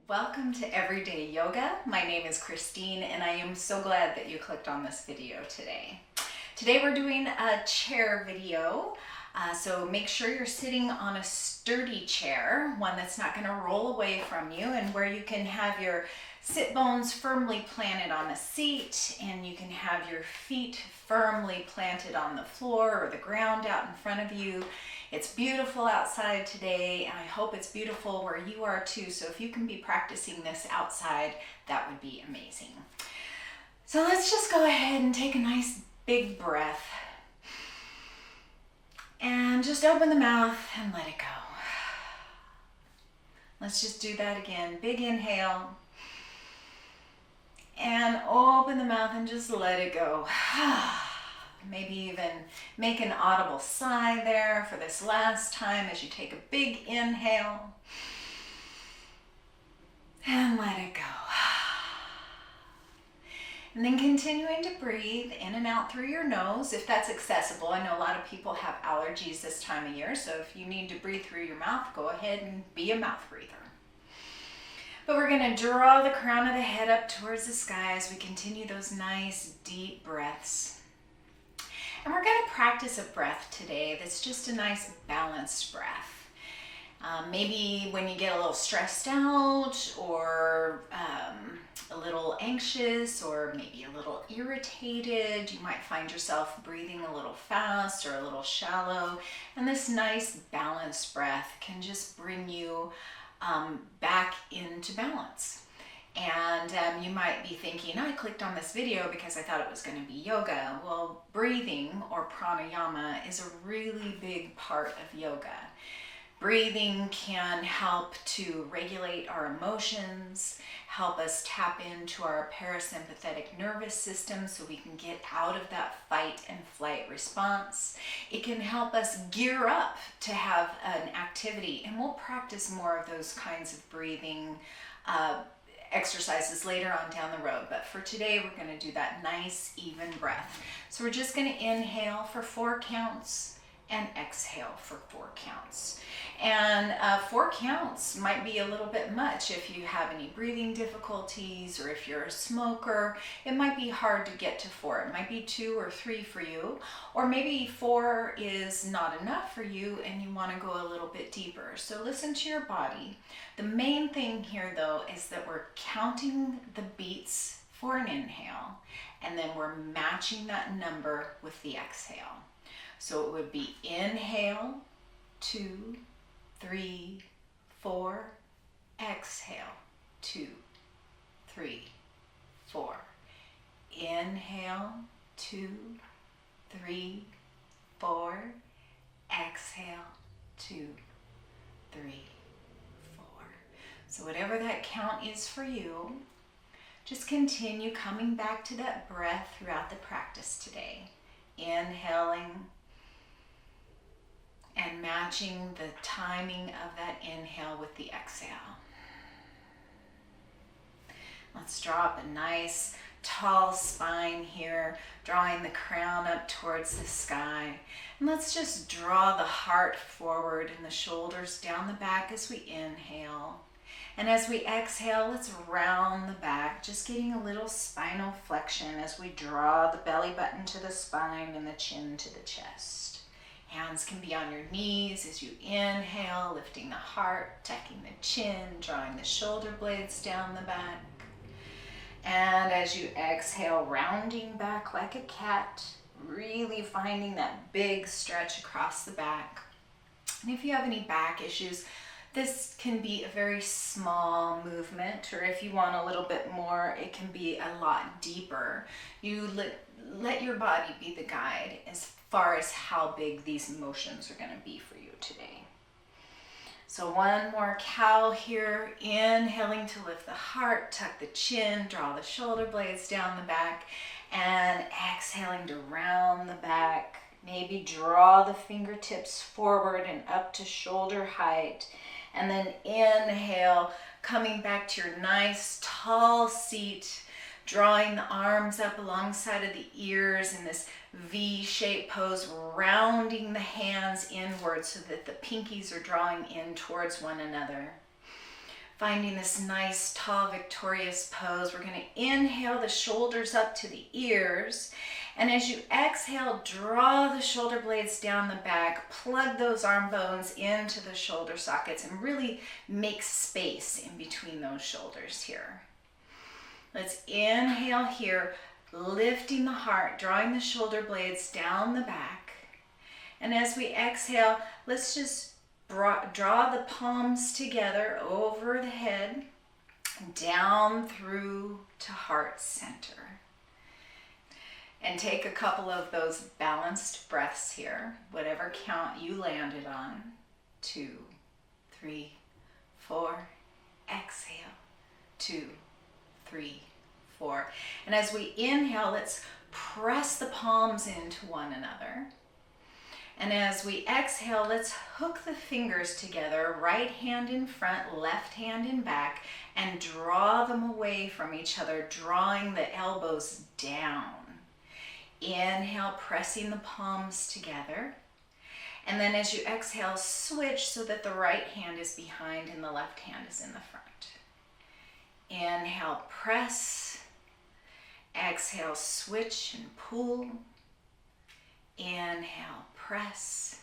Welcome to Everyday Yoga. My name is Christine and I am so glad that you clicked on this video today. Today we're doing a chair video, so make sure you're sitting on a sturdy chair, one that's not going to roll away from you, and where you can have your sit bones firmly planted on the seat and you can have your feet firmly planted on the floor or the ground out in front of you. It's beautiful outside today, and I hope it's beautiful where you are too. So if you can be practicing this outside, that would be amazing. So let's just go ahead and take a nice big breath. And just open the mouth and let it go. Let's just do that again. Big inhale. And open the mouth and just let it go. Maybe even make an audible sigh there for this last time as you take a big inhale. And let it go. And then continuing to breathe in and out through your nose if that's accessible. I know a lot of people have allergies this time of year, so if you need to breathe through your mouth, go ahead and be a mouth breather. But we're going to draw the crown of the head up towards the sky as we continue those nice deep breaths. And we're going to practice a breath today that's just a nice balanced breath. Maybe when you get a little stressed out or a little anxious or maybe a little irritated, you might find yourself breathing a little fast or a little shallow. And this nice balanced breath can just bring you back into balance. And you might be thinking, I clicked on this video because I thought it was going to be yoga. Well, breathing or pranayama is a really big part of yoga. Breathing can help to regulate our emotions, help us tap into our parasympathetic nervous system so we can get out of that fight and flight response. It can help us gear up to have an activity, and we'll practice more of those kinds of breathing exercises later on down the road. But for today, we're going to do that nice, even breath. So we're just going to inhale for 4 counts and exhale for 4 counts. And 4 counts might be a little bit much if you have any breathing difficulties or if you're a smoker. It might be hard to get to 4. It might be 2 or 3 for you, or maybe 4 is not enough for you and you want to go a little bit deeper. So listen to your body. The main thing here though is that we're counting the beats for an inhale and then we're matching that number with the exhale. So it would be inhale, 2, 3, 4, exhale, 2, 3, 4. Inhale, 2, 3, 4, exhale, 2, 3, 4. So whatever that count is for you, just continue coming back to that breath throughout the practice today. Inhaling and matching the timing of that inhale with the exhale. Let's draw up a nice tall spine here, drawing the crown up towards the sky. And let's just draw the heart forward and the shoulders down the back as we inhale. And as we exhale, let's round the back, just getting a little spinal flexion as we draw the belly button to the spine and the chin to the chest. Hands can be on your knees as you inhale, lifting the heart, tucking the chin, drawing the shoulder blades down the back. And as you exhale, rounding back like a cat, really finding that big stretch across the back. And if you have any back issues, this can be a very small movement, or if you want a little bit more, it can be a lot deeper. You let your body be the guide as far as how big these motions are going to be for you today. So one more cow here, inhaling to lift the heart, tuck the chin, draw the shoulder blades down the back, and exhaling to round the back. Maybe draw the fingertips forward and up to shoulder height. And then inhale, coming back to your nice tall seat, drawing the arms up alongside of the ears in this V-shaped pose, rounding the hands inward so that the pinkies are drawing in towards one another. Finding this nice, tall, victorious pose. We're going to inhale the shoulders up to the ears. And as you exhale, draw the shoulder blades down the back, plug those arm bones into the shoulder sockets, and really make space in between those shoulders here. Let's inhale here, lifting the heart, drawing the shoulder blades down the back. And as we exhale, let's just draw the palms together over the head, down through to heart center. And take a couple of those balanced breaths here, whatever count you landed on. 2, 3, 4. Exhale. 2, 3, 4. And as we inhale, let's press the palms into one another. And as we exhale, let's hook the fingers together, right hand in front, left hand in back, and draw them away from each other, drawing the elbows down. Inhale, pressing the palms together. And then as you exhale, switch so that the right hand is behind and the left hand is in the front. Inhale, press. Exhale, switch and pull. Inhale, press.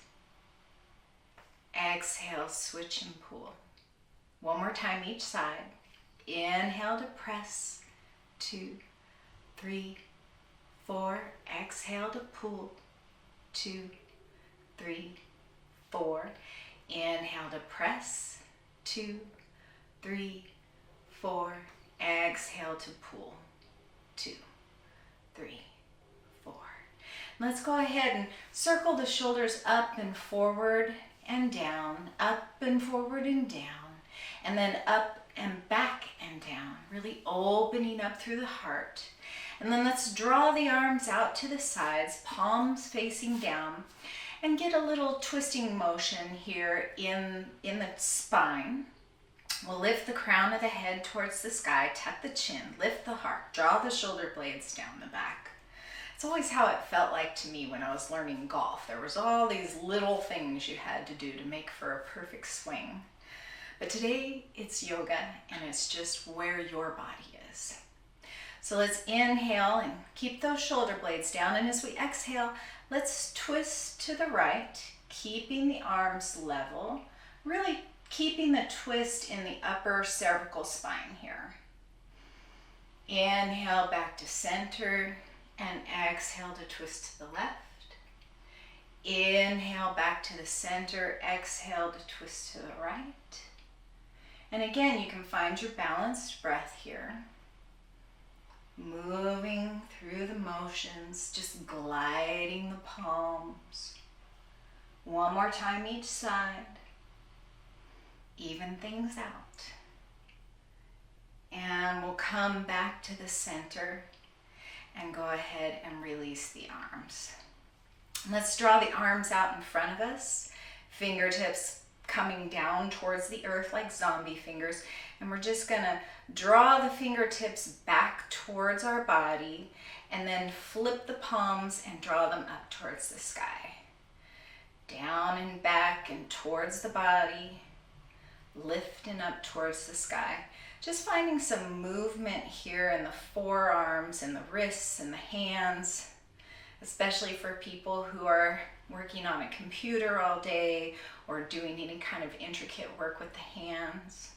Exhale, switch and pull. One more time each side. Inhale to press. 2, 3, 4. Exhale to pull. 2, 3, 4. Inhale to press. 2, 3, 4. Exhale to pull. 2, 3, 4. Let's go ahead and circle the shoulders up and forward and down, up and forward and down, and then up and back and down, really opening up through the heart. And then let's draw the arms out to the sides, palms facing down, and get a little twisting motion here in the spine. We'll lift the crown of the head towards the sky, tuck the chin, lift the heart, draw the shoulder blades down the back. It's always how it felt like to me when I was learning golf. There was all these little things you had to do to make for a perfect swing. But today it's yoga, and it's just where your body is. So let's inhale and keep those shoulder blades down. And as we exhale, let's twist to the right, keeping the arms level, really keeping the twist in the upper cervical spine here. Inhale back to center and exhale to twist to the left. Inhale back to the center, exhale to twist to the right. And again, you can find your balanced breath here. Moving through the motions, just gliding the palms. One more time each side. Even things out. And we'll come back to the center and go ahead and release the arms. Let's draw the arms out in front of us, fingertips coming down towards the earth like zombie fingers. And we're just gonna draw the fingertips back towards our body and then flip the palms and draw them up towards the sky. Down and back and towards the body, lifting up towards the sky. Just finding some movement here in the forearms and the wrists and the hands, especially for people who are working on a computer all day or doing any kind of intricate work with the hands.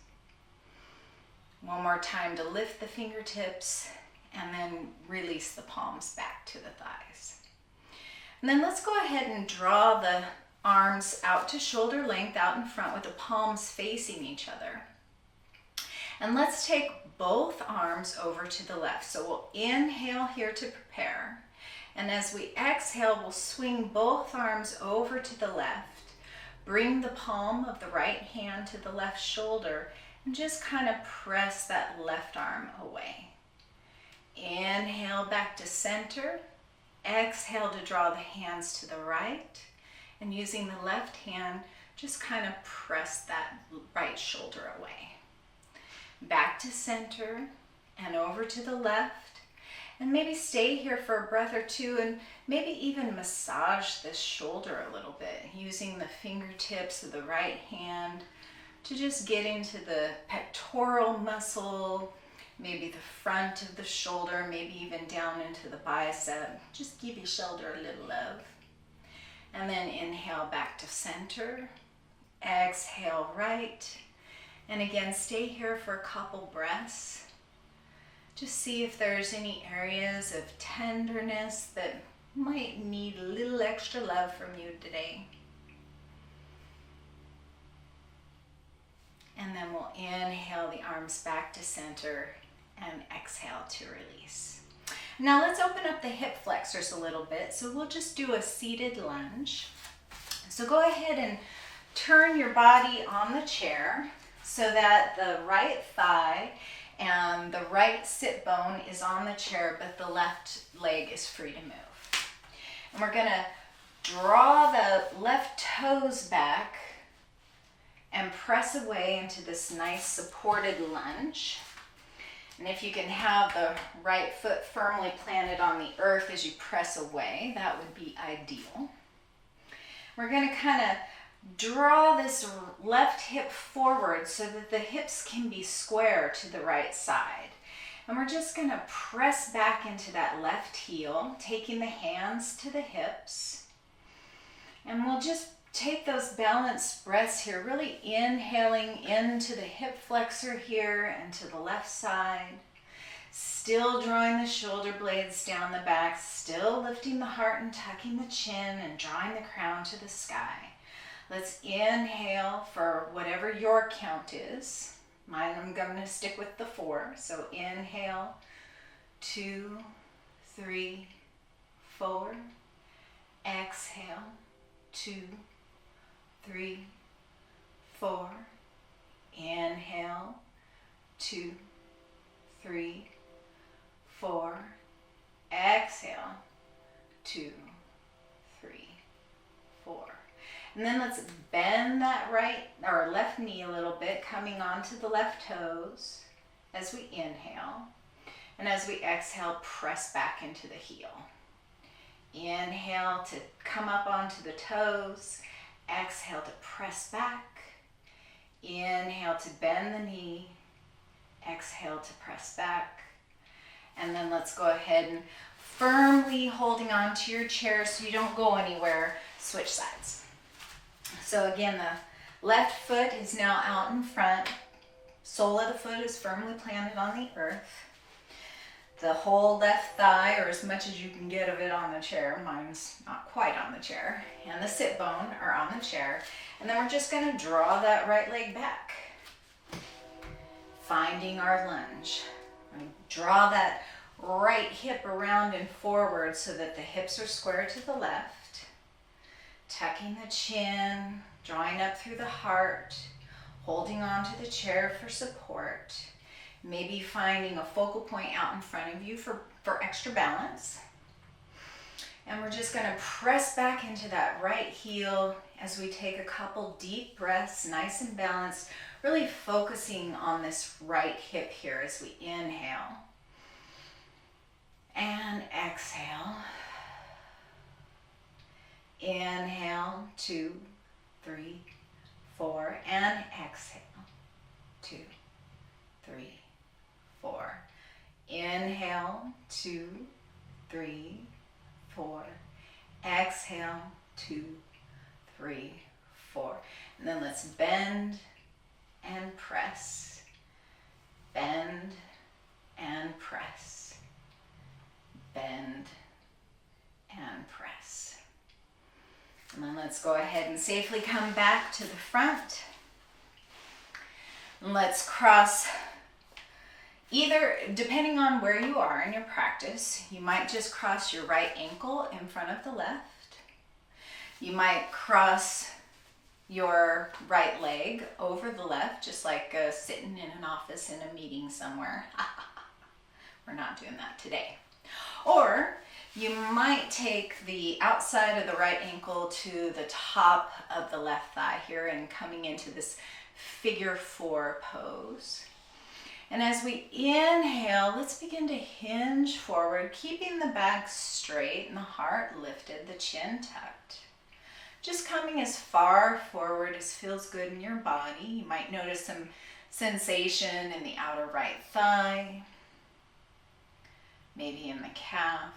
One more time to lift the fingertips and then release the palms back to the thighs. And then let's go ahead and draw the arms out to shoulder length out in front with the palms facing each other. And let's take both arms over to the left. So we'll inhale here to prepare. And as we exhale, we'll swing both arms over to the left. Bring the palm of the right hand to the left shoulder and just kind of press that left arm away. Inhale back to center. Exhale to draw the hands to the right. And using the left hand, just kind of press that right shoulder away. Back to center and over to the left. And maybe stay here for a breath or two and maybe even massage this shoulder a little bit using the fingertips of the right hand to just get into the pectoral muscle, maybe the front of the shoulder, maybe even down into the bicep. Just give your shoulder a little love. And then inhale back to center. Exhale right. And again, stay here for a couple breaths. Just see if there's any areas of tenderness that might need a little extra love from you today. And then we'll inhale the arms back to center and exhale to release. Now let's open up the hip flexors a little bit. So we'll just do a seated lunge. So go ahead and turn your body on the chair so that the right thigh and the right sit bone is on the chair, but the left leg is free to move. And we're gonna draw the left toes back and press away into this nice supported lunge. And if you can have the right foot firmly planted on the earth as you press away, that would be ideal. We're gonna kind of draw this left hip forward so that the hips can be square to the right side. And we're just gonna press back into that left heel, taking the hands to the hips. And we'll just take those balanced breaths here, really inhaling into the hip flexor here and to the left side. Still drawing the shoulder blades down the back, still lifting the heart and tucking the chin and drawing the crown to the sky. Let's inhale for whatever your count is. Mine, I'm going to stick with the 4. So inhale, 2, 3, 4. Exhale, 2, 3, 4. Inhale, 2, 3, 4. Exhale, 2, 3, 4. And then let's bend that right or left knee a little bit, coming onto the left toes as we inhale. And as we exhale, press back into the heel. Inhale to come up onto the toes. Exhale to press back. Inhale to bend the knee. Exhale to press back. And then let's go ahead and firmly holding on to your chair so you don't go anywhere, switch sides. So again, the left foot is now out in front. Sole of the foot is firmly planted on the earth. The whole left thigh, or as much as you can get of it on the chair, mine's not quite on the chair, and the sit bone are on the chair. And then we're just going to draw that right leg back, finding our lunge. Draw that right hip around and forward so that the hips are square to the left. Tucking the chin, drawing up through the heart, holding on to the chair for support. Maybe finding a focal point out in front of you for extra balance. And we're just going to press back into that right heel as we take a couple deep breaths, nice and balanced, really focusing on this right hip here as we inhale. And exhale. Inhale, 2, 3, 4, and exhale, 2, 3, 4. Inhale, 2, 3, 4. Exhale, 2, 3, 4. And then let's bend and press. Bend and press. Bend and press. And then let's go ahead and safely come back to the front. And let's cross either, depending on where you are in your practice, you might just cross your right ankle in front of the left. You might cross your right leg over the left, just like sitting in an office in a meeting somewhere. We're not doing that today. Or you might take the outside of the right ankle to the top of the left thigh here and coming into this figure 4 pose. And as we inhale, let's begin to hinge forward, keeping the back straight and the heart lifted, the chin tucked. just coming as far forward as feels good in your body. You might notice some sensation in the outer right thigh, maybe in the calf.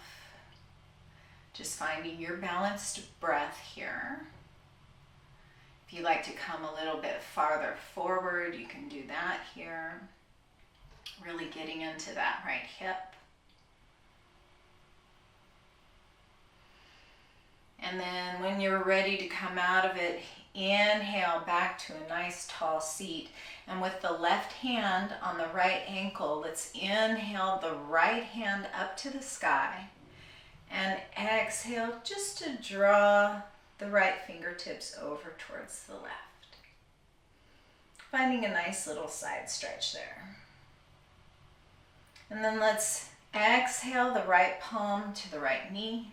Just finding your balanced breath here. If you like to come a little bit farther forward, you can do that here. Really getting into that right hip. And then when you're ready to come out of it, inhale back to a nice tall seat. And with the left hand on the right ankle, let's inhale the right hand up to the sky. And exhale just to draw the right fingertips over towards the left. Finding a nice little side stretch there. And then let's exhale the right palm to the right knee.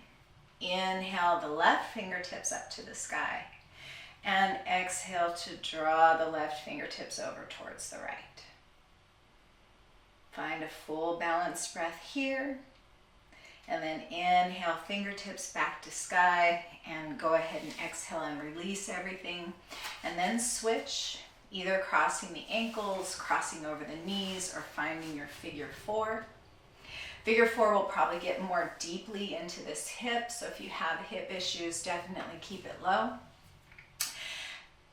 Inhale the left fingertips up to the sky. And exhale to draw the left fingertips over towards the right. Find a full balanced breath here. And then inhale, fingertips back to sky, and go ahead and exhale and release everything. And then switch, either crossing the ankles, crossing over the knees, or finding your figure four. Figure four will probably get more deeply into this hip, so if you have hip issues, definitely keep it low.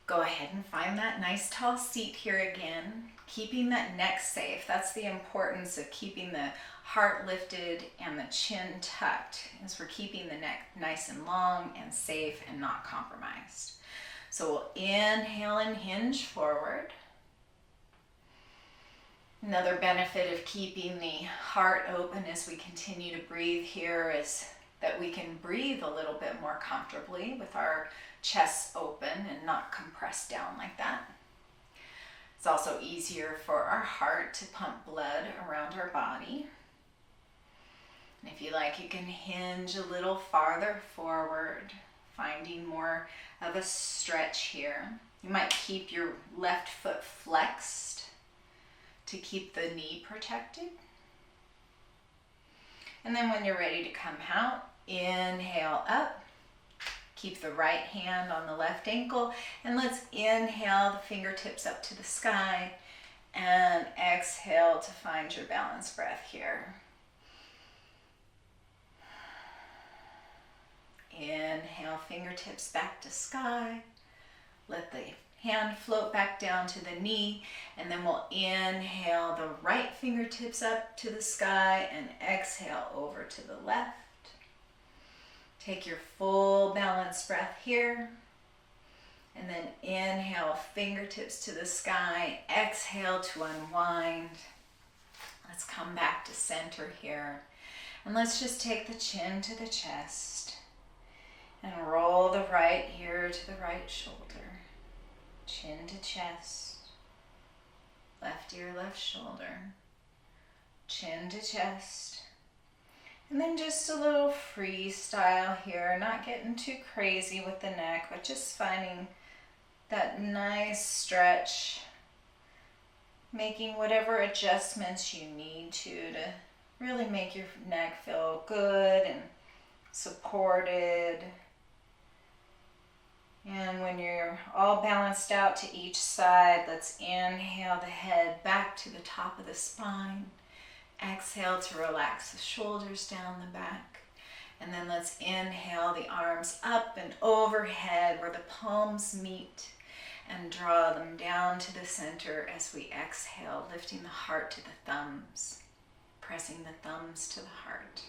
Go ahead and find that nice tall seat here again, keeping that neck safe. That's the importance of keeping the heart lifted and the chin tucked, as we're keeping the neck nice and long and safe and not compromised. So we'll inhale and hinge forward. Another benefit of keeping the heart open as we continue to breathe here is that we can breathe a little bit more comfortably with our chest open and not compressed down like that. It's also easier for our heart to pump blood around our body. And if you like, you can hinge a little farther forward, finding more of a stretch here. You might keep your left foot flexed to keep the knee protected. And then when you're ready to come out, inhale up. Keep the right hand on the left ankle, and let's inhale the fingertips up to the sky and exhale to find your balanced breath here. Inhale, fingertips back to sky. Let the hand float back down to the knee, and then we'll inhale the right fingertips up to the sky and exhale over to the left. Take your full balanced breath here, and then inhale, fingertips to the sky, exhale to unwind. Let's come back to center here, and let's just take the chin to the chest and roll the right ear to the right shoulder. Chin to chest, left ear, left shoulder, chin to chest. And then just a little freestyle here, not getting too crazy with the neck, but just finding that nice stretch, making whatever adjustments you need to really make your neck feel good and supported. And when you're all balanced out to each side, let's inhale the head back to the top of the spine. Exhale to relax the shoulders down the back. And then let's inhale the arms up and overhead where the palms meet, and draw them down to the center as we exhale, lifting the heart to the thumbs, pressing the thumbs to the heart.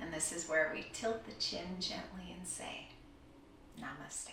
And this is where we tilt the chin gently and say, Namaste.